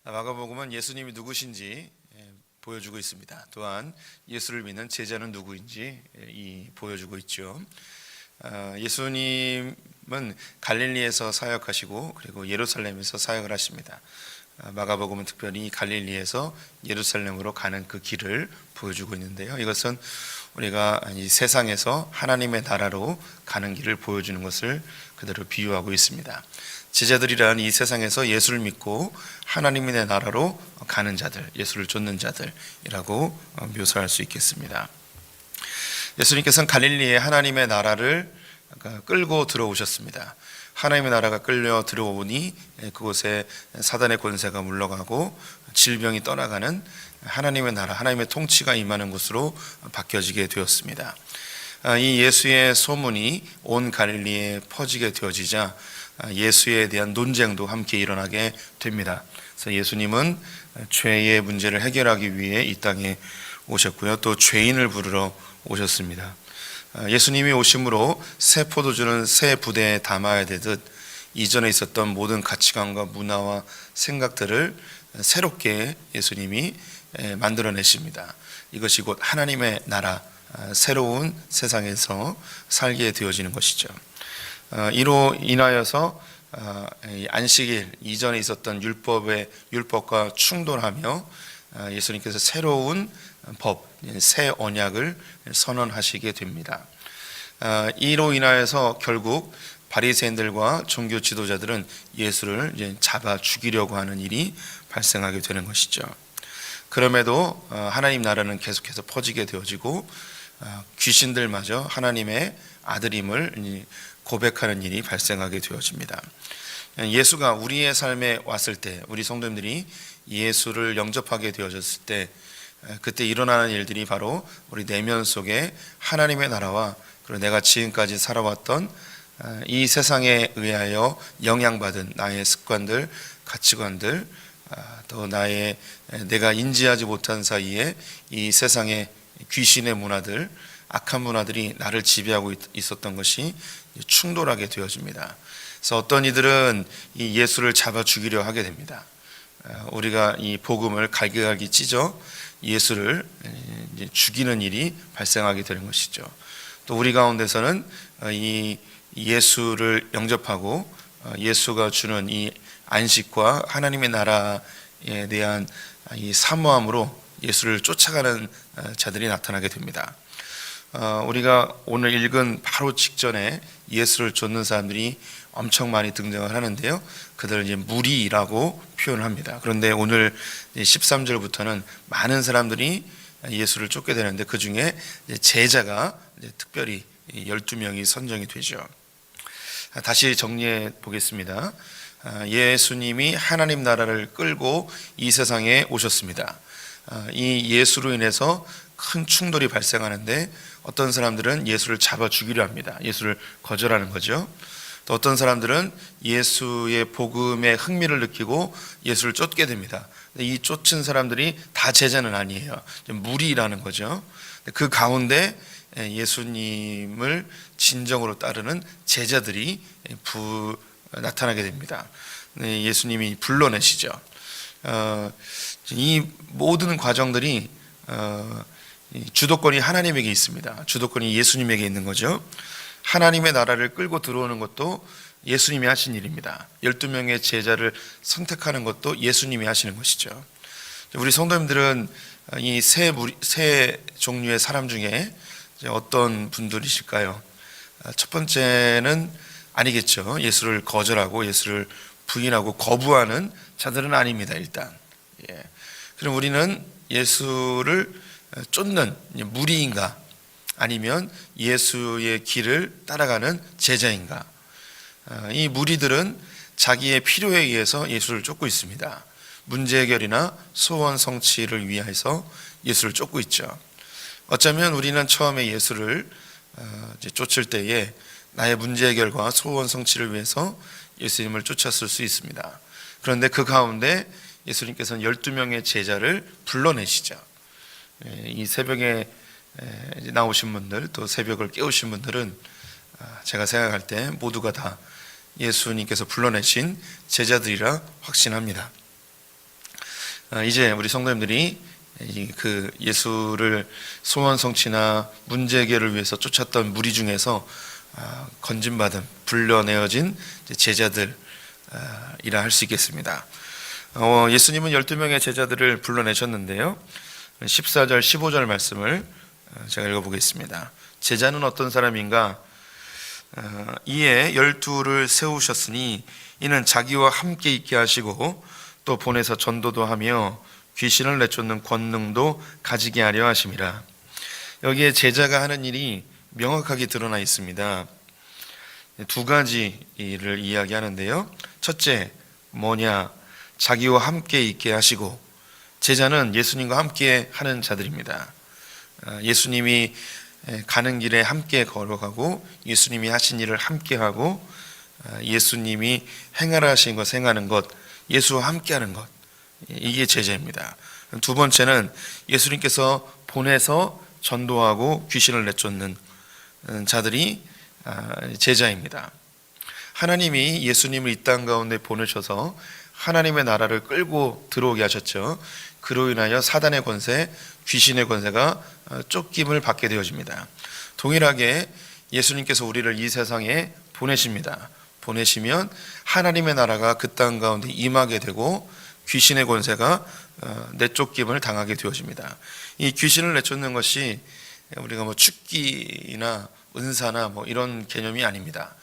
마가복음은 예수님이 누구신지 보여주고 있습니다. 또한 예수를 믿는 제자는 누구인지 보여주고 있죠. 예수님은 갈릴리에서 사역하시고 그리고 예루살렘에서 사역을 하십니다. 마가복음은 특별히 갈릴리에서 예루살렘으로 가는 그 길을 보여주고 있는데요. 이것은 우리가 이 세상에서 하나님의 나라로 가는 길을 보여주는 것을 그대로 비유하고 있습니다. 제자들이란 이 세상에서 예수를 믿고 하나님의 나라로 가는 자들, 예수를 좇는 자들이라고 묘사할 수 있겠습니다. 예수님께서는 갈릴리에 하나님의 나라를 끌고 들어오셨습니다. 하나님의 나라가 끌려 들어오니 그곳에 사단의 권세가 물러가고 질병이 떠나가는 하나님의 나라, 하나님의 통치가 임하는 곳으로 바뀌어지게 되었습니다. 이 예수의 소문이 온 갈릴리에 퍼지게 되어지자 예수에 대한 논쟁도 함께 일어나게 됩니다. 그래서 예수님은 죄의 문제를 해결하기 위해 이 땅에 오셨고요. 또 죄인을 부르러 오셨습니다. 예수님이 오심으로 새 포도주는 새 부대에 담아야 되듯 이전에 있었던 모든 가치관과 문화와 생각들을 새롭게 예수님이 만들어내십니다. 이것이 곧 하나님의 나라, 새로운 세상에서 살게 되어지는 것이죠. 이로 인하여서 안식일 이전에 있었던 율법과 충돌하며 예수님께서 새로운 법, 새 언약을 선언하시게 됩니다. 이로 인하여서 결국 바리새인들과 종교 지도자들은 예수를 이제 잡아 죽이려고 하는 일이 발생하게 되는 것이죠. 그럼에도 하나님 나라는 계속해서 퍼지게 되어지고 귀신들마저 하나님의 아들임을 고백하는 일이 발생하게 되어집니다. 예수가 우리의 삶에 왔을 때, 우리 성도님들이 예수를 영접하게 되어졌을 때 그때 일어나는 일들이 바로 우리 내면 속에 하나님의 나라와 그리고 내가 지금까지 살아왔던 이 세상에 의하여 영향받은 나의 습관들, 가치관들, 또 내가 인지하지 못한 사이에 이 세상의 귀신의 문화들, 악한 문화들이 나를 지배하고 있었던 것이 충돌하게 되어집니다. 그래서 어떤 이들은 이 예수를 잡아 죽이려 하게 됩니다. 우리가 이 복음을 갈기갈기 찢어 예수를 죽이는 일이 발생하게 되는 것이죠. 또 우리 가운데서는 이 예수를 영접하고 예수가 주는 이 안식과 하나님의 나라에 대한 이 사모함으로 예수를 쫓아가는 자들이 나타나게 됩니다. 우리가 오늘 읽은 바로 직전에 예수를 좇는 사람들이 엄청 많이 등장을 하는데요. 그들을 이제 무리라고 표현합니다. 그런데 오늘 13절부터는 많은 사람들이 예수를 쫓게 되는데 그 중에 제자가 특별히 12명이 선정이 되죠. 다시 정리해 보겠습니다. 예수님이 하나님 나라를 끌고 이 세상에 오셨습니다. 이 예수로 인해서 큰 충돌이 발생하는데 어떤 사람들은 예수를 잡아 죽이려 합니다. 예수를 거절하는 거죠. 또 어떤 사람들은 예수의 복음에 흥미를 느끼고 예수를 쫓게 됩니다. 이 쫓은 사람들이 다 제자는 아니에요. 무리라는 거죠. 그 가운데 예수님을 진정으로 따르는 제자들이 나타나게 됩니다. 예수님이 불러내시죠. 이 모든 과정들이 주도권이 하나님에게 있습니다. 주도권이 예수님에게 있는 거죠. 하나님의 나라를 끌고 들어오는 것도 예수님이 하신 일입니다. 12명의 제자를 선택하는 것도 예수님이 하시는 것이죠. 우리 성도님들은 이 세 종류의 사람 중에 어떤 분들이실까요? 첫 번째는 아니겠죠. 예수를 거절하고 예수를 부인하고 거부하는 자들은 아닙니다. 일단. 그럼 우리는 예수를 쫓는 무리인가? 아니면 예수의 길을 따라가는 제자인가? 이 무리들은 자기의 필요에 의해서 예수를 쫓고 있습니다. 문제 해결이나 소원 성취를 위해서 예수를 쫓고 있죠. 어쩌면 우리는 처음에 예수를 쫓을 때에 나의 문제 해결과 소원 성취를 위해서 예수님을 쫓았을 수 있습니다. 그런데 그 가운데 예수님께서는 12명의 제자를 불러내시죠. 이 새벽에 나오신 분들, 또 새벽을 깨우신 분들은 제가 생각할 때 모두가 다 예수님께서 불러내신 제자들이라 확신합니다. 이제 우리 성도님들이 그 예수를 소원 성취나 문제 해결을 위해서 쫓았던 무리 중에서 건진받은 불려내어진 제자들이라 할 수 있겠습니다. 예수님은 12명의 제자들을 불러내셨는데요, 14절 15절 말씀을 제가 읽어보겠습니다. 제자는 어떤 사람인가? 이에 12를 세우셨으니 이는 자기와 함께 있게 하시고 또 보내서 전도도 하며 귀신을 내쫓는 권능도 가지게 하려 하심이라. 여기에 제자가 하는 일이 명확하게 드러나 있습니다. 두 가지를 이야기하는데요, 첫째 뭐냐? 자기와 함께 있게 하시고, 제자는 예수님과 함께 하는 자들입니다. 예수님이 가는 길에 함께 걸어가고 예수님이 하신 일을 함께 하고 예수님이 행하라 하신 것 행하는 것, 예수와 함께 하는 것, 이게 제자입니다. 두 번째는 예수님께서 보내서 전도하고 귀신을 내쫓는 자들이 제자입니다. 하나님이 예수님을 이 땅 가운데 보내셔서 하나님의 나라를 끌고 들어오게 하셨죠. 그로 인하여 사단의 권세, 귀신의 권세가 쫓김을 받게 되어집니다. 동일하게 예수님께서 우리를 이 세상에 보내십니다. 보내시면 하나님의 나라가 그 땅 가운데 임하게 되고 귀신의 권세가 내쫓김을 당하게 되어집니다. 이 귀신을 내쫓는 것이 우리가 축기나 은사나 이런 개념이 아닙니다.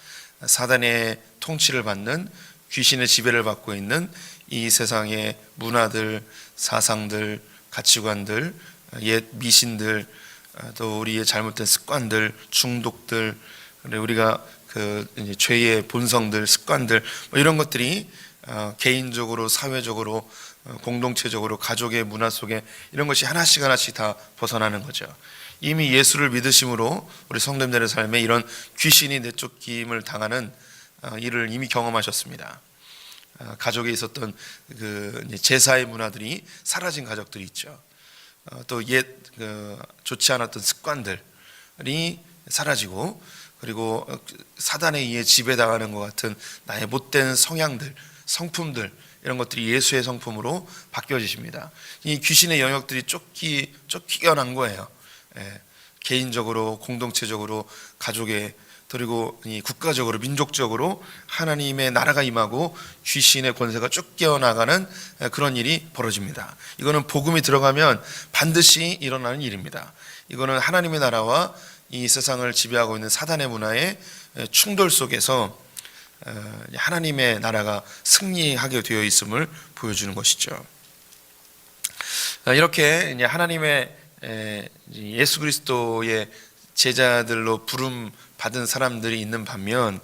사단의 통치를 받는, 귀신의 지배를 받고 있는 이 세상의 문화들, 사상들, 가치관들, 옛 미신들, 또 우리의 잘못된 습관들, 중독들, 우리가 그 죄의 본성들, 습관들, 이런 것들이 개인적으로, 사회적으로, 공동체적으로, 가족의 문화 속에 이런 것이 하나씩 하나씩 다 벗어나는 거죠. 이미 예수를 믿으심으로 우리 성도님들의 삶에 이런 귀신이 내쫓김을 당하는 일을 이미 경험하셨습니다. 가족에 있었던 그 제사의 문화들이 사라진 가족들이 있죠. 또 옛 좋지 않았던 습관들이 사라지고, 그리고 사단에 의해 지배당하는 것 같은 나의 못된 성향들, 성품들, 이런 것들이 예수의 성품으로 바뀌어지십니다. 이 귀신의 영역들이 쫓겨난 거예요. 개인적으로, 공동체적으로, 가족에, 그리고 국가적으로, 민족적으로 하나님의 나라가 임하고 귀신의 권세가 쫓겨나가는 그런 일이 벌어집니다. 이거는 복음이 들어가면 반드시 일어나는 일입니다. 이거는 하나님의 나라와 이 세상을 지배하고 있는 사단의 문화의 충돌 속에서 하나님의 나라가 승리하게 되어 있음을 보여주는 것이죠. 이렇게 하나님의 예수 그리스도의 제자들로 부름 받은 사람들이 있는 반면,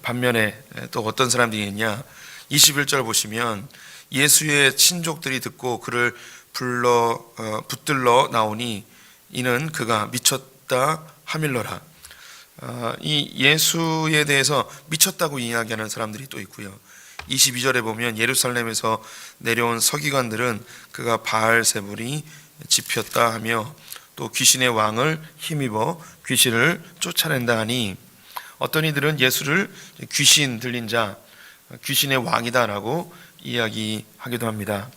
반면에 또 어떤 사람들이 있냐? 21절 보시면 예수의 친족들이 듣고 그를 붙들러 나오니 이는 그가 미쳤다 하밀러라. 이 예수에 대해서 미쳤다고 이야기하는 사람들이 또 있고요. 22절에 보면 예루살렘에서 내려온 서기관들은 그가 바알세불이 집혔다 하며 또 귀신의 왕을 힘입어 귀신을 쫓아낸다 하니, 어떤 이들은 예수를 귀신 들린 자, 귀신의 왕이다라고 이야기하기도 합니다.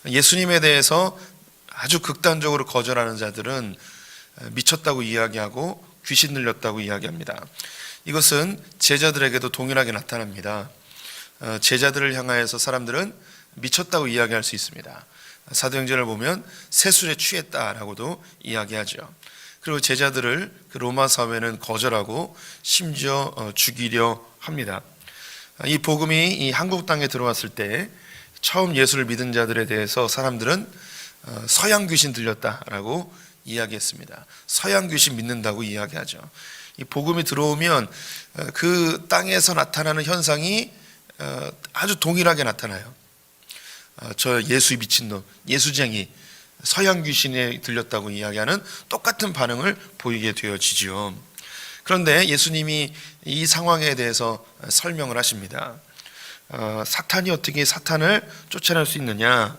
예수님에 대해서 아주 극단적으로 거절하는 자들은 미쳤다고 이야기하고 귀신 들렸다고 이야기합니다. 이것은 제자들에게도 동일하게 나타납니다. 제자들을 향하여서 사람들은 미쳤다고 이야기할 수 있습니다. 사도행전을 보면 세술에 취했다라고도 이야기하죠. 그리고 제자들을 그 로마 사회는 거절하고 심지어 죽이려 합니다. 이 복음이 이 한국 땅에 들어왔을 때 처음 예수를 믿은 자들에 대해서 사람들은 서양 귀신 들렸다라고 이야기했습니다. 서양 귀신 믿는다고 이야기하죠. 이 복음이 들어오면 그 땅에서 나타나는 현상이 아주 동일하게 나타나요. 저 예수 미친놈, 예수쟁이, 서양 귀신에 들렸다고 이야기하는 똑같은 반응을 보이게 되어지죠. 그런데 예수님이 이 상황에 대해서 설명을 하십니다. 사탄이 어떻게 사탄을 쫓아낼 수 있느냐,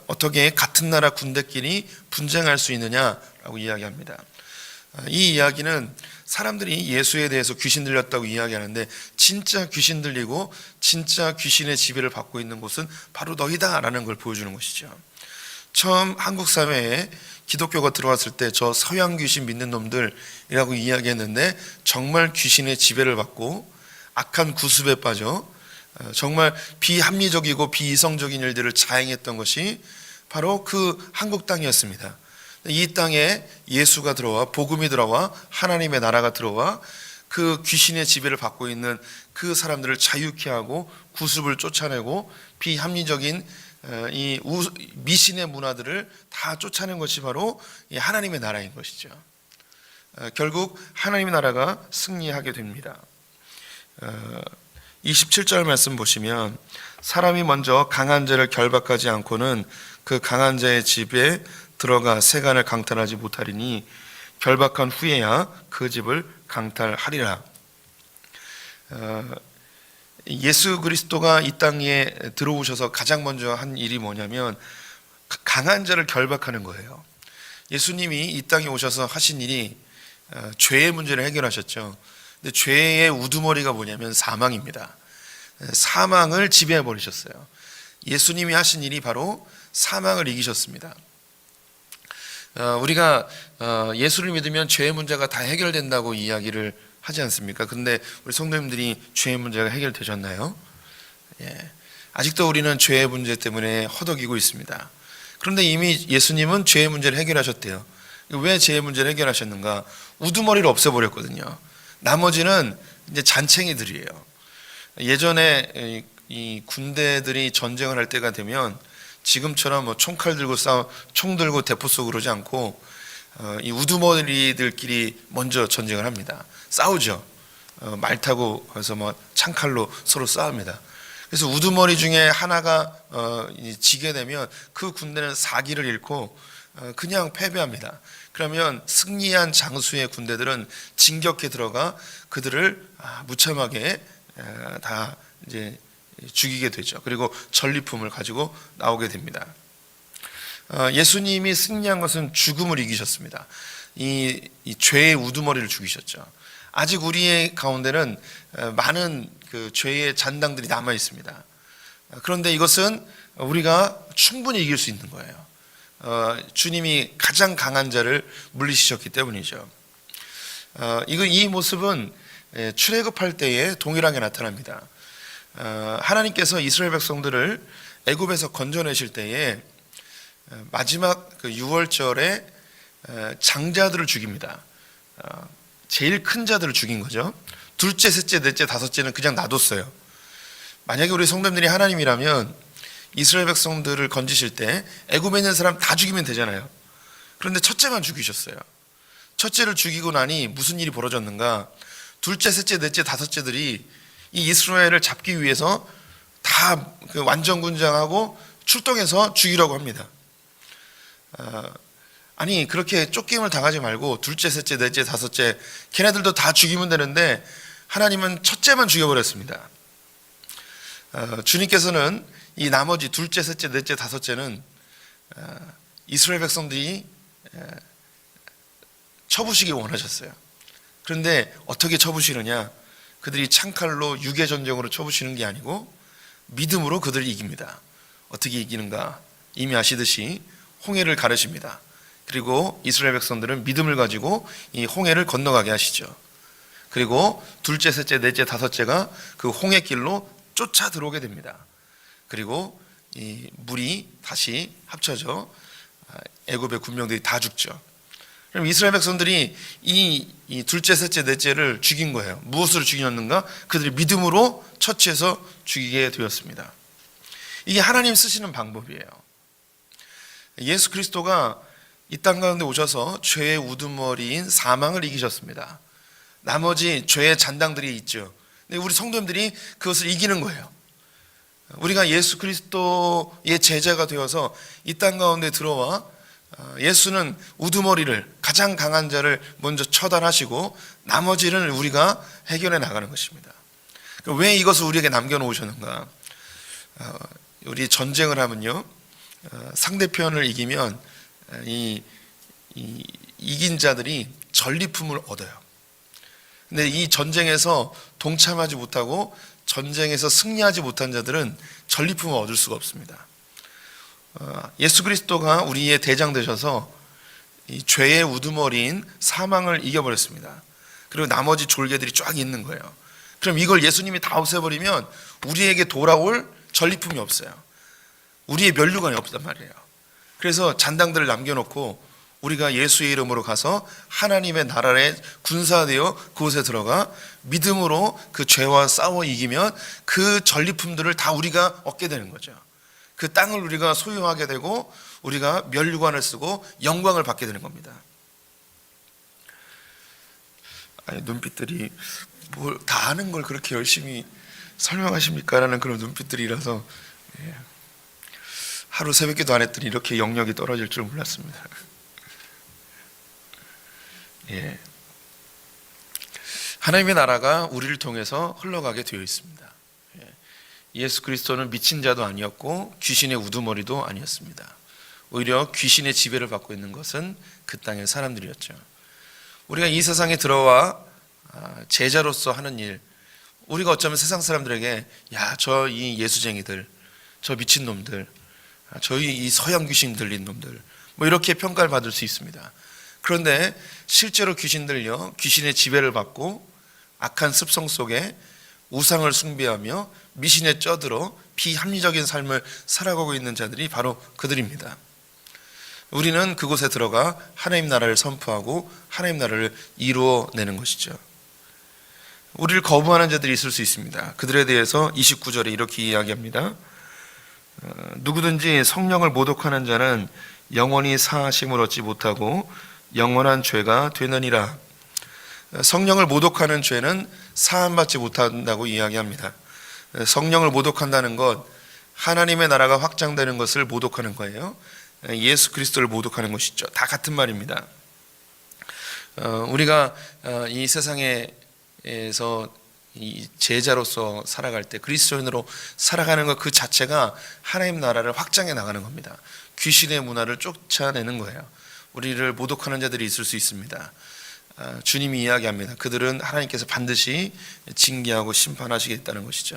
어떻게 같은 나라 군대끼리 분쟁할 수 있느냐라고 이야기합니다. 이 이야기는 사람들이 예수에 대해서 귀신 들렸다고 이야기하는데 진짜 귀신 들리고 진짜 귀신의 지배를 받고 있는 곳은 바로 너희다라는 걸 보여주는 것이죠. 처음 한국 사회에 기독교가 들어왔을 때 저 서양 귀신 믿는 놈들이라고 이야기했는데 정말 귀신의 지배를 받고 악한 구습에 빠져 정말 비합리적이고 비이성적인 일들을 자행했던 것이 바로 그 한국 땅이었습니다. 이 땅에 예수가 들어와 복음이 들어와 하나님의 나라가 들어와 그 귀신의 지배를 받고 있는 그 사람들을 자유케 하고 구습을 쫓아내고 비합리적인 이 미신의 문화들을 다 쫓아낸 것이 바로 이 하나님의 나라인 것이죠. 결국 하나님의 나라가 승리하게 됩니다. 27절 말씀 보시면 사람이 먼저 강한 자를 결박하지 않고는 그 강한 자의 집에 들어가 세간을 강탈하지 못하리니 결박한 후에야 그 집을 강탈하리라. 예수 그리스도가 이 땅에 들어오셔서 가장 먼저 한 일이 뭐냐면 강한 자를 결박하는 거예요. 예수님이 이 땅에 오셔서 하신 일이 죄의 문제를 해결하셨죠. 근데 죄의 우두머리가 뭐냐면 사망입니다. 사망을 지배해 버리셨어요. 예수님이 하신 일이 바로 사망을 이기셨습니다. 우리가 예수를 믿으면 죄의 문제가 다 해결된다고 이야기를 하지 않습니까? 근데 우리 성도님들이 죄의 문제가 해결되셨나요? 예. 아직도 우리는 죄의 문제 때문에 허덕이고 있습니다. 그런데 이미 예수님은 죄의 문제를 해결하셨대요. 왜 죄의 문제를 해결하셨는가? 우두머리를 없애버렸거든요. 나머지는 이제 잔챙이들이에요. 예전에 이 군대들이 전쟁을 할 때가 되면 지금처럼 뭐 총칼 들고 총 들고 대포 쏘고 그러지 않고 이 우두머리들끼리 먼저 전쟁을 합니다. 싸우죠. 말 타고 해서 뭐 창칼로 서로 싸웁니다. 그래서 우두머리 중에 하나가 지게 되면 그 군대는 사기를 잃고 그냥 패배합니다. 그러면 승리한 장수의 군대들은 진격해 들어가 그들을 무참하게 다 이제 죽이게 되죠. 그리고 전리품을 가지고 나오게 됩니다. 예수님이 승리한 것은 죽음을 이기셨습니다. 이 죄의 우두머리를 죽이셨죠. 아직 우리의 가운데는 많은 그 죄의 잔당들이 남아 있습니다. 그런데 이것은 우리가 충분히 이길 수 있는 거예요. 주님이 가장 강한 자를 물리치셨기 때문이죠. 이 모습은 출애굽할 때에 동일하게 나타납니다. 하나님께서 이스라엘 백성들을 애굽에서 건져내실 때에 마지막 그 6월절에 장자들을 죽입니다. 제일 큰 자들을 죽인 거죠. 둘째, 셋째, 넷째, 다섯째는 그냥 놔뒀어요. 만약에 우리 성도님들이 하나님이라면 이스라엘 백성들을 건지실 때 애굽에 있는 사람 다 죽이면 되잖아요. 그런데 첫째만 죽이셨어요. 첫째를 죽이고 나니 무슨 일이 벌어졌는가? 둘째, 셋째, 넷째, 다섯째들이 이 이스라엘을 잡기 위해서 다 완전군장하고 출동해서 죽이려고 합니다. 아니 그렇게 쫓김을 당하지 말고 둘째, 셋째, 넷째, 다섯째 걔네들도 다 죽이면 되는데 하나님은 첫째만 죽여버렸습니다. 주님께서는 이 나머지 둘째, 셋째, 넷째, 다섯째는 이스라엘 백성들이 쳐부시기 원하셨어요. 그런데 어떻게 쳐부시느냐? 그들이 창칼로 유계전쟁으로 쳐부시는 게 아니고 믿음으로 그들을 이깁니다. 어떻게 이기는가? 이미 아시듯이 홍해를 가르십니다. 그리고 이스라엘 백성들은 믿음을 가지고 이 홍해를 건너가게 하시죠. 그리고 둘째, 셋째, 넷째, 다섯째가 그 홍해길로 쫓아 들어오게 됩니다. 그리고 이 물이 다시 합쳐져 애굽의 군병들이 다 죽죠. 그럼 이스라엘 백성들이 이 둘째, 셋째, 넷째를 죽인 거예요. 무엇으로 죽이셨는가? 그들이 믿음으로 처치해서 죽이게 되었습니다. 이게 하나님 쓰시는 방법이에요. 예수 그리스도가 이 땅 가운데 오셔서 죄의 우두머리인 사망을 이기셨습니다. 나머지 죄의 잔당들이 있죠. 근데 우리 성도님들이 그것을 이기는 거예요. 우리가 예수 그리스도의 제자가 되어서 이 땅 가운데 들어와 예수는 우두머리를 가장 강한 자를 먼저 처단하시고 나머지를 우리가 해결해 나가는 것입니다. 왜 이것을 우리에게 남겨놓으셨는가? 우리 전쟁을 하면요, 상대편을 이기면 이긴 자들이 전리품을 얻어요. 근데 이 전쟁에서 동참하지 못하고 전쟁에서 승리하지 못한 자들은 전리품을 얻을 수가 없습니다. 예수 그리스도가 우리의 대장 되셔서 이 죄의 우두머리인 사망을 이겨버렸습니다. 그리고 나머지 졸개들이 쫙 있는 거예요. 그럼 이걸 예수님이 다 없애버리면 우리에게 돌아올 전리품이 없어요. 우리의 면류관이 없단 말이에요. 그래서 잔당들을 남겨놓고 우리가 예수의 이름으로 가서 하나님의 나라의 군사되어 그곳에 들어가 믿음으로 그 죄와 싸워 이기면 그 전리품들을 다 우리가 얻게 되는 거죠. 그 땅을 우리가 소유하게 되고 우리가 면류관을 쓰고 영광을 받게 되는 겁니다. 아니, 눈빛들이 뭘 다 아는 걸 그렇게 열심히 설명하십니까? 라는 그런 눈빛들이라서 하루 새벽기도 안 했더니 이렇게 영역이 떨어질 줄 몰랐습니다. 하나님의 나라가 우리를 통해서 흘러가게 되어 있습니다. 예수 그리스도는 미친 자도 아니었고 귀신의 우두머리도 아니었습니다. 오히려 귀신의 지배를 받고 있는 것은 그 땅의 사람들이었죠. 우리가 이 세상에 들어와 제자로서 하는 일, 우리가 어쩌면 세상 사람들에게 야, 저 이 예수쟁이들, 저 미친놈들, 저희 이 서양 귀신 들린 놈들, 뭐 이렇게 평가를 받을 수 있습니다. 그런데 실제로 귀신들요, 귀신의 지배를 받고 악한 습성 속에 우상을 숭배하며 미신에 쩌들어 비합리적인 삶을 살아가고 있는 자들이 바로 그들입니다. 우리는 그곳에 들어가 하나님 나라를 선포하고 하나님 나라를 이루어내는 것이죠. 우리를 거부하는 자들이 있을 수 있습니다. 그들에 대해서 29절에 이렇게 이야기합니다. 누구든지 성령을 모독하는 자는 영원히 사하심을 얻지 못하고 영원한 죄가 되느니라. 성령을 모독하는 죄는 사함받지 못한다고 이야기합니다. 성령을 모독한다는 것, 하나님의 나라가 확장되는 것을 모독하는 거예요. 예수 그리스도를 모독하는 것이죠. 다 같은 말입니다. 우리가 이 세상에서 이 제자로서 살아갈 때 그리스도인으로 살아가는 것 그 자체가 하나님 나라를 확장해 나가는 겁니다. 귀신의 문화를 쫓아내는 거예요. 우리를 모독하는 자들이 있을 수 있습니다. 주님이 이야기합니다. 그들은 하나님께서 반드시 징계하고 심판하시겠다는 것이죠.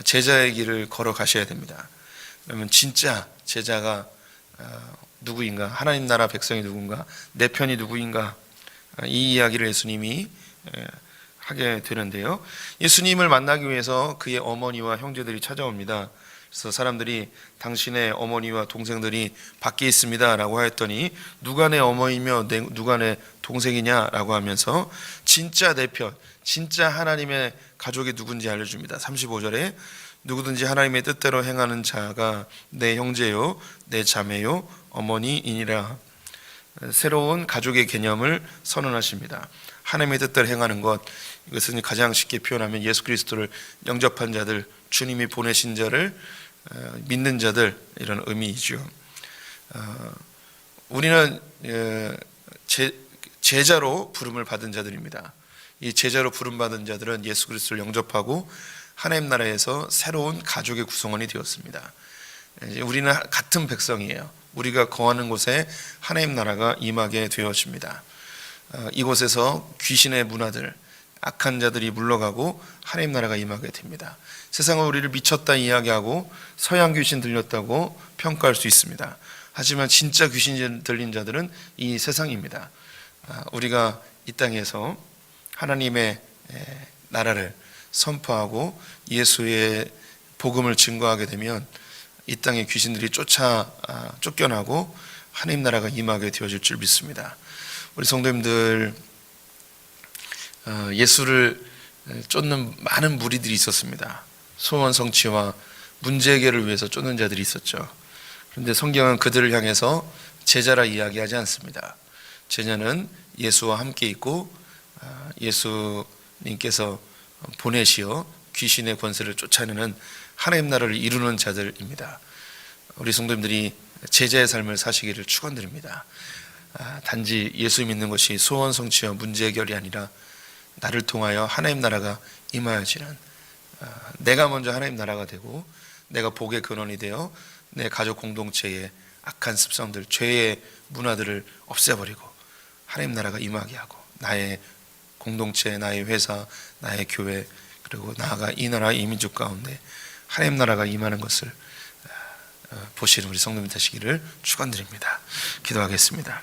제자의 길을 걸어가셔야 됩니다. 그러면 진짜 제자가 누구인가, 하나님 나라 백성이 누군가, 내 편이 누구인가, 이 이야기를 예수님이 하게 되는데요. 예수님을 만나기 위해서 그의 어머니와 형제들이 찾아옵니다. 그래서 사람들이 당신의 어머니와 동생들이 밖에 있습니다 라고 하였더니 누가 내 어머니며 누가 내 동생이냐 라고 하면서 진짜 내 편, 진짜 하나님의 가족이 누군지 알려줍니다. 35절에 누구든지 하나님의 뜻대로 행하는 자가 내 형제요 내 자매요 어머니이니라. 새로운 가족의 개념을 선언하십니다. 하나님의 뜻대로 행하는 것, 이것은 가장 쉽게 표현하면 예수 그리스도를 영접한 자들, 주님이 보내신 자를 믿는 자들, 이런 의미이죠. 우리는 제자로 부름을 받은 자들입니다. 이 제자로 부름받은 자들은 예수 그리스도를 영접하고 하나님 나라에서 새로운 가족의 구성원이 되었습니다. 우리는 같은 백성이에요. 우리가 거하는 곳에 하나님 나라가 임하게 되어집니다. 이곳에서 귀신의 문화들, 악한 자들이 물러가고 하나님 나라가 임하게 됩니다. 세상은 우리를 미쳤다 이야기하고 서양 귀신 들렸다고 평가할 수 있습니다. 하지만 진짜 귀신 들린 자들은 이 세상입니다. 우리가 이 땅에서 하나님의 나라를 선포하고 예수의 복음을 증거하게 되면 이 땅의 귀신들이 쫓겨나고 하나님 나라가 임하게 되어질 줄 믿습니다. 우리 성도님들, 예수를 쫓는 많은 무리들이 있었습니다. 소원 성취와 문제 해결을 위해서 쫓는 자들이 있었죠. 그런데 성경은 그들을 향해서 제자라 이야기하지 않습니다. 제자는 예수와 함께 있고 예수님께서 보내시어 귀신의 권세를 쫓아내는 하나님 나라를 이루는 자들입니다. 우리 성도님들이 제자의 삶을 사시기를 축원드립니다. 단지 예수 믿는 것이 소원 성취와 문제 해결이 아니라 나를 통하여 하나님 나라가 임하여지는, 내가 먼저 하나님 나라가 되고 내가 복의 근원이 되어 내 가족 공동체의 악한 습성들, 죄의 문화들을 없애버리고 하나님 나라가 임하게 하고 나의 공동체, 나의 회사, 나의 교회, 그리고 나아가 이 나라 이 민족 가운데 하나님 나라가 임하는 것을 보시는 우리 성도님 되시기를 축원드립니다. 기도하겠습니다.